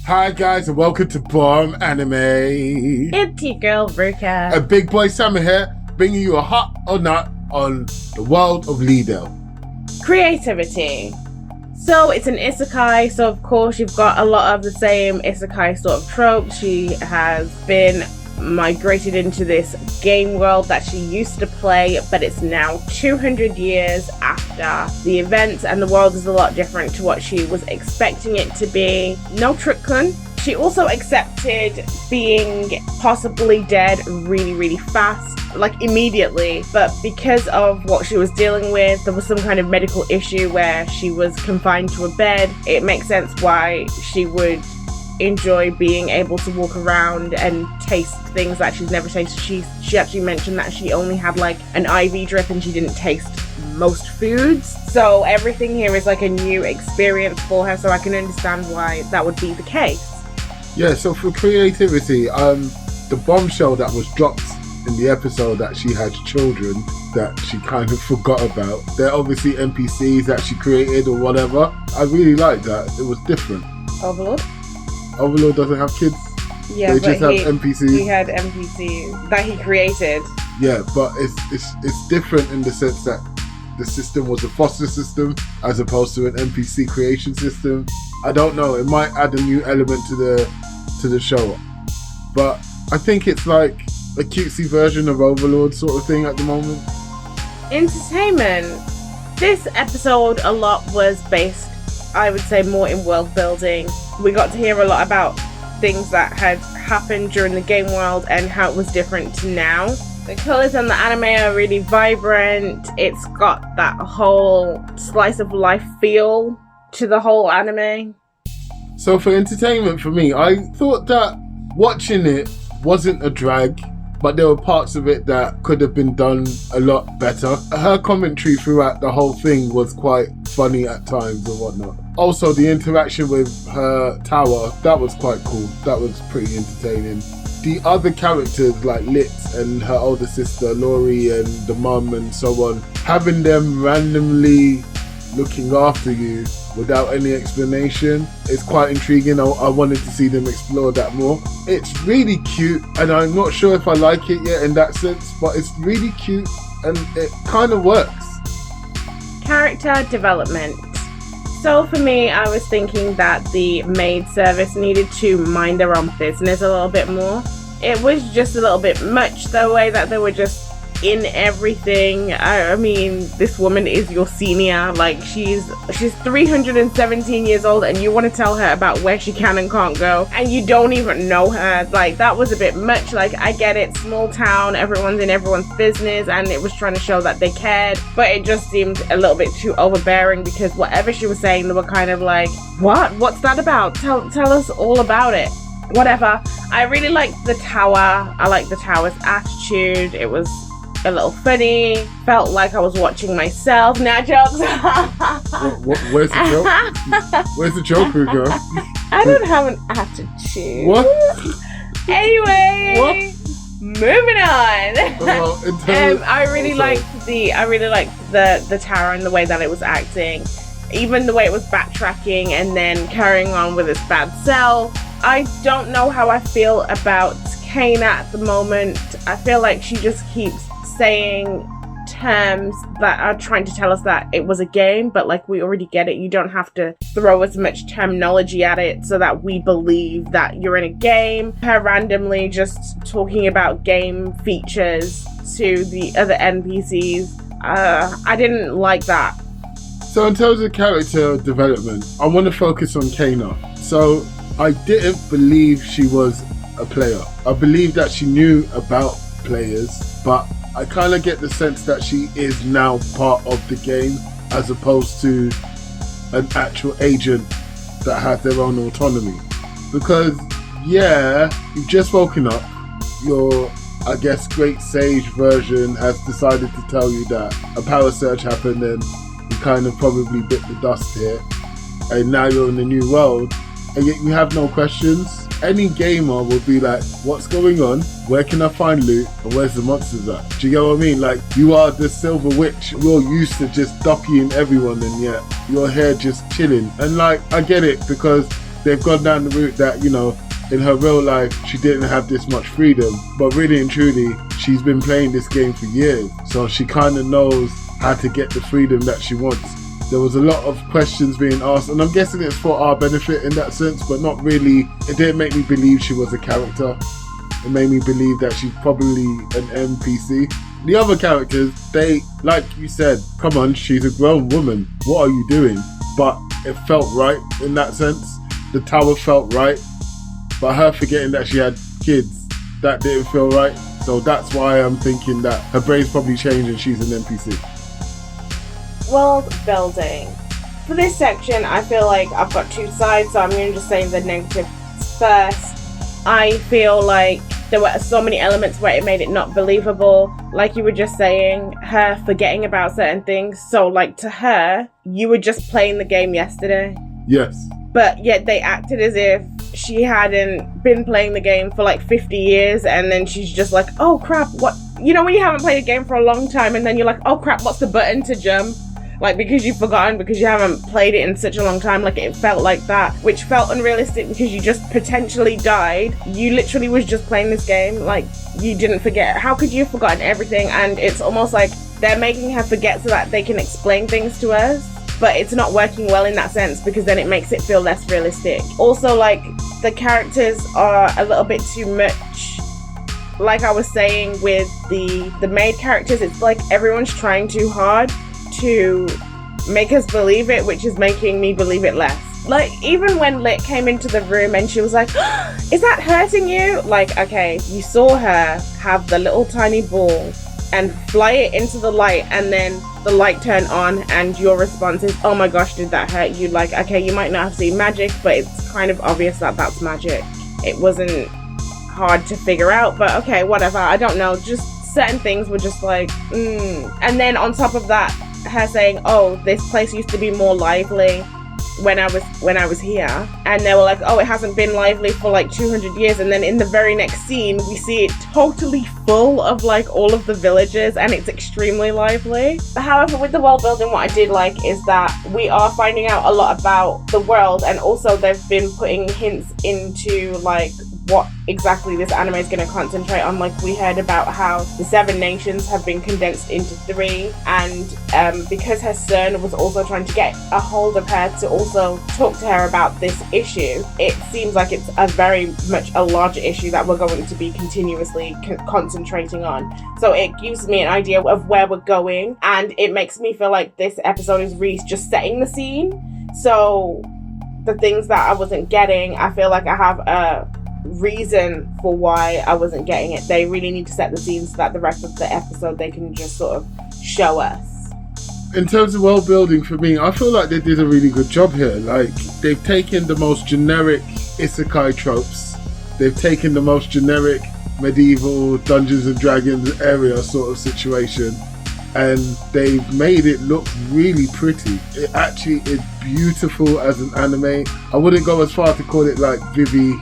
Hi guys and welcome to Bomb Anime. It's your girl Ruka. And Big Boy Sammy here, bringing you a hot or not on the world of LEADALE. Creativity. So it's an isekai, so of course you've got a lot of the same isekai sort of tropes. She has been migrated into this game world that she used to play, but it's now 200 years after the events and the world is a lot different to what she was expecting it to be. No Trukkun. She also accepted being possibly dead really fast, like immediately, but because of what she was dealing with, there was some kind of medical issue where she was confined to a bed. It makes sense why she would enjoy being able to walk around and taste things that she's never tasted. She actually mentioned that she only had like an IV drip and she didn't taste most foods. So everything here is like a new experience for her, so I can understand why that would be the case. Yeah, so for creativity, the bombshell that was dropped in the episode that she had children that she kind of forgot about. They're obviously NPCs that she created or whatever. I really like that. It was different. Overlord doesn't have kids. Yeah, they just have NPCs. He had NPCs that he created. Yeah, but it's different in the sense that the system was a foster system as opposed to an NPC creation system. I don't know. It might add a new element to the show, but I think it's like a cutesy version of Overlord sort of thing at the moment. Entertainment. This episode a lot was based, I would say, more in world building. We got to hear a lot about things that had happened during the game world and how it was different to now. The colours in the anime are really vibrant. It's got that whole slice of life feel to the whole anime. So for entertainment for me, I thought that watching it wasn't a drag, but there were parts of it that could have been done a lot better. Her commentary throughout the whole thing was quite funny at times and whatnot. Also, the interaction with her tower, that was quite cool. That was pretty entertaining. The other characters like Lit and her older sister Lori and the mum and so on, having them randomly looking after you without any explanation is quite intriguing. I wanted to see them explore that more. It's really cute and I'm not sure if I like it yet in that sense, but it's really cute and it kind of works. Character development. So for me, I was thinking that the maid service needed to mind their own business a little bit more. It was just a little bit much the way that they were just in everything. I mean, this woman is your senior. Like, she's 317 years old and you want to tell her about where she can and can't go and you don't even know her. Like, that was a bit much. Like, I get it, small town, everyone's in everyone's business, and it was trying to show that they cared, but it just seemed a little bit too overbearing because whatever she was saying, they were kind of like, what's that about? Tell us all about it. Whatever. I really liked the tower. I liked the tower's attitude. It was a little funny. Felt like I was watching myself. Now jokes. Where's the joke? Where's the joke, girl? I don't have an attitude. What? Anyway. What? Moving on. Well, I really liked the tower and the way that it was acting. Even the way it was backtracking and then carrying on with its bad self. I don't know how I feel about Kana at the moment. I feel like she just keeps saying terms that are trying to tell us that it was a game, but like we already get it. You don't have to throw as much terminology at it so that we believe that you're in a game. Her randomly just talking about game features to the other NPCs. I didn't like that. So in terms of character development, I want to focus on Kana. So I didn't believe she was a player. I believe that she knew about players, but I kind of get the sense that she is now part of the game as opposed to an actual agent that has their own autonomy. Because, yeah, you've just woken up. Your, I guess, great sage version has decided to tell you that a power surge happened and you kind of probably bit the dust here. And now you're in the new world. And yet you have no questions. Any gamer will be like, what's going on? Where can I find loot? And where's the monsters at? Do you get what I mean? Like, you are the silver witch. You're used to just duckying everyone and yet you're here just chilling. And like, I get it because they've gone down the route that, you know, in her real life, she didn't have this much freedom. But really and truly, she's been playing this game for years. So she kind of knows how to get the freedom that she wants. There was a lot of questions being asked, and I'm guessing it's for our benefit in that sense, but not really. It didn't make me believe she was a character. It made me believe that she's probably an NPC. The other characters, they, like you said, come on, she's a grown woman. What are you doing? But it felt right in that sense. The tower felt right. But her forgetting that she had kids, that didn't feel right. So that's why I'm thinking that her brain's probably changed and she's an NPC. World building. For this section, I feel like I've got two sides, so I'm going to just say the negatives first. I feel like there were so many elements where it made it not believable. Like you were just saying, her forgetting about certain things. So like to her, you were just playing the game yesterday. Yes. But yet they acted as if she hadn't been playing the game for like 50 years, and then she's just like, oh crap, what? You know when you haven't played a game for a long time and then you're like, oh crap, what's the button to jump? Like, because you've forgotten, because you haven't played it in such a long time. Like, it felt like that, which felt unrealistic because you just potentially died. You literally was just playing this game. Like, you didn't forget. How could you have forgotten everything? And it's almost like they're making her forget so that they can explain things to us. But it's not working well in that sense, because then it makes it feel less realistic. Also, like, the characters are a little bit too much. Like I was saying with the maid characters, it's like everyone's trying too hard to make us believe it, which is making me believe it less. Like, even when Lit came into the room and she was like, is that hurting you? Like, okay, you saw her have the little tiny ball and fly it into the light, and then the light turned on, and your response is, oh my gosh, did that hurt you? Like, okay, you might not have seen magic, but it's kind of obvious that that's magic. It wasn't hard to figure out, but okay, whatever. I don't know, just certain things were just like, And then on top of that, her saying, oh, this place used to be more lively when I was here, and they were like, oh, it hasn't been lively for like 200 years, and then in the very next scene we see it totally full of like all of the villagers, and it's extremely lively. However, with the world building, what I did like is that we are finding out a lot about the world, and also they've been putting hints into like what exactly this anime is going to concentrate on. Like, we heard about how the 7 nations have been condensed into 3, and because her son was also trying to get a hold of her to also talk to her about this issue, it seems like it's a very much a larger issue that we're going to be continuously concentrating on. So it gives me an idea of where we're going, and it makes me feel like this episode is really just setting the scene. So the things that I wasn't getting, I feel like I have a reason for why I wasn't getting it. They really need to set the scene so that the rest of the episode they can just sort of show us. In terms of world building, for me, I feel like they did a really good job here. Like, they've taken the most generic isekai tropes, they've taken the most generic medieval Dungeons and Dragons area sort of situation, and they've made it look really pretty. It actually is beautiful as an anime. I wouldn't go as far to call it like Vivi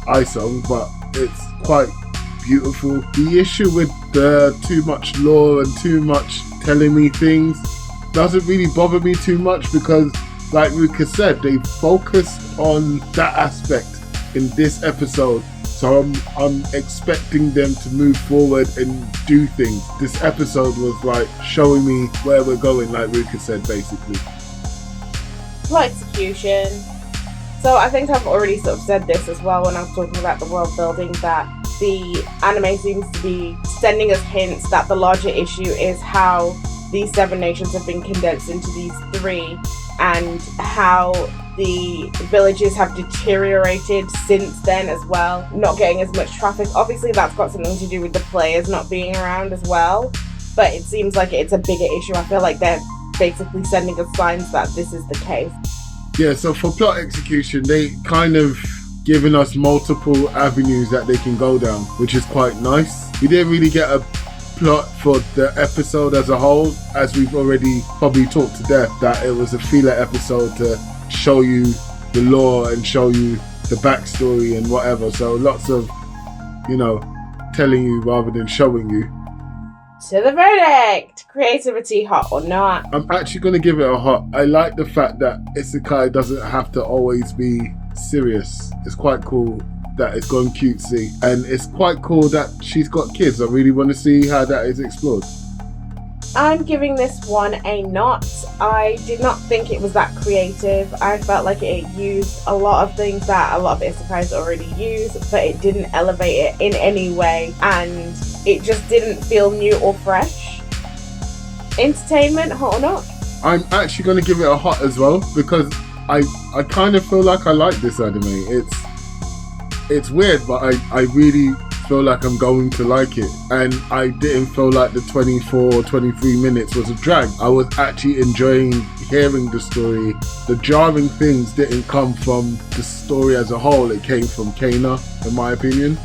Isong, but it's quite beautiful. The issue with the too much lore and too much telling me things doesn't really bother me too much, because like Ruka said, they focused on that aspect in this episode. So I'm expecting them to move forward and do things. This episode was like showing me where we're going, like Ruka said, basically. Plot execution. So I think I've already sort of said this as well when I was talking about the world building, that the anime seems to be sending us hints that the larger issue is how these 7 nations have been condensed into these 3, and how the villages have deteriorated since then as well, not getting as much traffic. Obviously that's got something to do with the players not being around as well, but it seems like it's a bigger issue. I feel like they're basically sending us signs that this is the case. Yeah, so for plot execution, they kind of given us multiple avenues that they can go down, which is quite nice. We didn't really get a plot for the episode as a whole, as we've already probably talked to death, that it was a filler episode to show you the lore and show you the backstory and whatever. So lots of, telling you rather than showing you. To the verdict. Creativity, hot or not? I'm actually going to give it a hot. I like the fact that isekai doesn't have to always be serious. It's quite cool that it's gone cutesy, and it's quite cool that she's got kids. I really want to see how that is explored. I'm giving this one a not. I did not think it was that creative. I felt like it used a lot of things that a lot of isekais already use, but it didn't elevate it in any way, and it just didn't feel new or fresh. Entertainment, hot or not? I'm actually going to give it a hot as well, because I kind of feel like I like this anime. It's weird, but I really feel like I'm going to like it, and I didn't feel like the 24-23 minutes was a drag. I was actually enjoying hearing the story. The jarring things didn't come from the story as a whole, it came from Kana, in my opinion.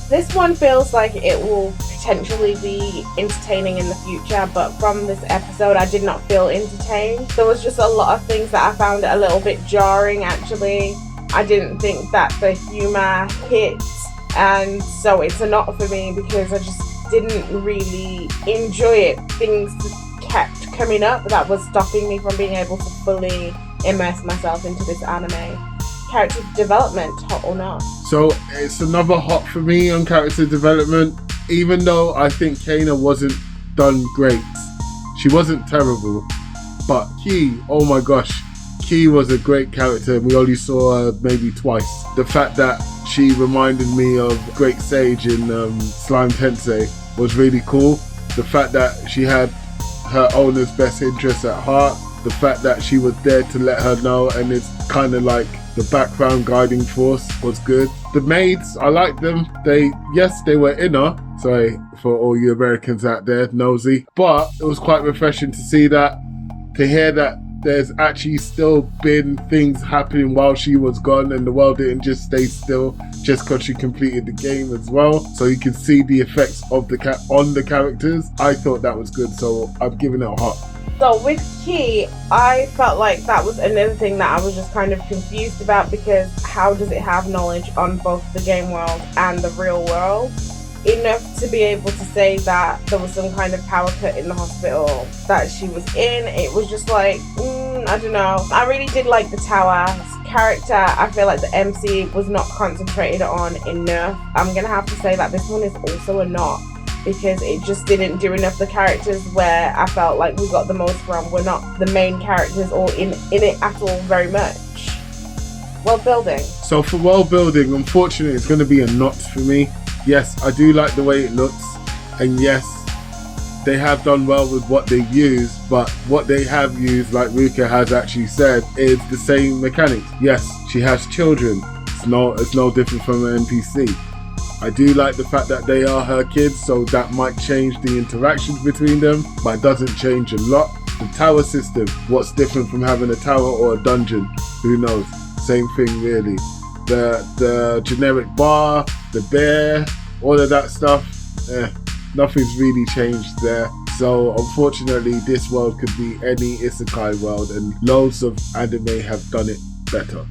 This one feels like it will potentially be entertaining in the future, but from this episode I did not feel entertained. There was just a lot of things that I found a little bit jarring actually. I didn't think that the humour hit, and so it's a not for me because I just didn't really enjoy it. Things kept coming up that was stopping me from being able to fully immerse myself into this anime. Character development, hot or not? So it's another hot for me on character development, even though I think Kana wasn't done great. She wasn't terrible, but Ki, oh my gosh, Ki was a great character. We only saw her maybe twice. The fact that she reminded me of Great Sage in Slime Tensei was really cool. The fact that she had her owner's best interests at heart. The fact that she was there to let her know, and it's kind of like the background guiding force was good. The maids, I liked them. They were inner. Sorry for all you Americans out there, nosy. But it was quite refreshing to see that, to hear that there's actually still been things happening while she was gone, and the world didn't just stay still just because she completed the game as well. So you can see the effects of on the characters. I thought that was good, so I'm giving it a hot. So with Ki, I felt like that was another thing that I was just kind of confused about, because how does it have knowledge on both the game world and the real world? Enough to be able to say that there was some kind of power cut in the hospital that she was in. It was just like, I don't know. I really did like the tower character. I feel like the MC was not concentrated on enough. I'm gonna have to say that this one is also a not, because it just didn't do enough. The characters where I felt like we got the most from were not the main characters or in it at all very much. World building. So for world building, unfortunately, it's going to be a not for me. Yes, I do like the way it looks, and yes, they have done well with what they've used, but what they have used, like Ruka has actually said, is the same mechanics. Yes, she has children. It's no different from an NPC. I do like the fact that they are her kids, so that might change the interactions between them, but it doesn't change a lot. The tower system, what's different from having a tower or a dungeon? Who knows? Same thing really. The generic bar, the bear, all of that stuff, nothing's really changed there. So unfortunately, this world could be any isekai world, and loads of anime have done it better.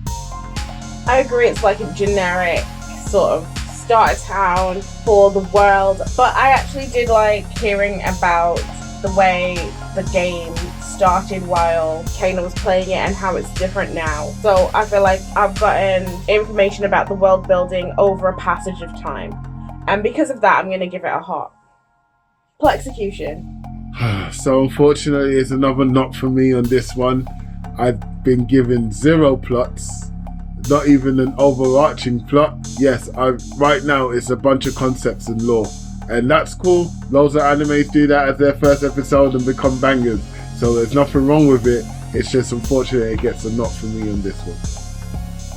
I agree, it's like a generic sort of starter town for the world, but I actually did like hearing about the way the game started while Kana was playing it and how it's different now. So I feel like I've gotten information about the world building over a passage of time, and because of that I'm going to give it a hot. Plot execution. So unfortunately, it's another not for me on this one. I've been given 0 plots, not even an overarching plot. Yes, right now it's a bunch of concepts and lore, and that's cool. Loads of animes do that as their first episode and become bangers, so there's nothing wrong with it. It's just unfortunate it gets a not for me on this one.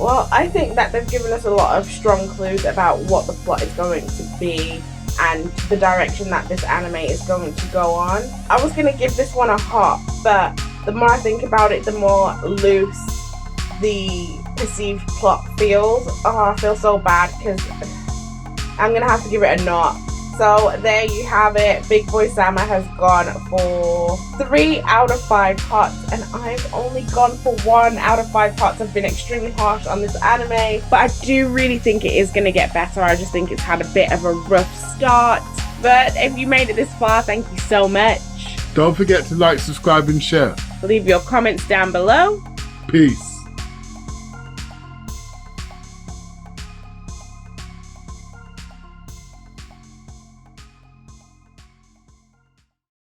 Well, I think that they've given us a lot of strong clues about what the plot is going to be and the direction that this anime is going to go on. I was going to give this one a hot, but the more I think about it, the more loose the perceived plot feels. Oh, I feel so bad because I'm going to have to give it a not. So there you have it. Big Boy Sama has gone for 3 out of 5 hots, and I've only gone for 1 out of 5 hots. I've been extremely harsh on this anime, but I do really think it is going to get better. I just think it's had a bit of a rough start. But if you made it this far, thank you so much. Don't forget to like, subscribe and share. Leave your comments down below. Peace.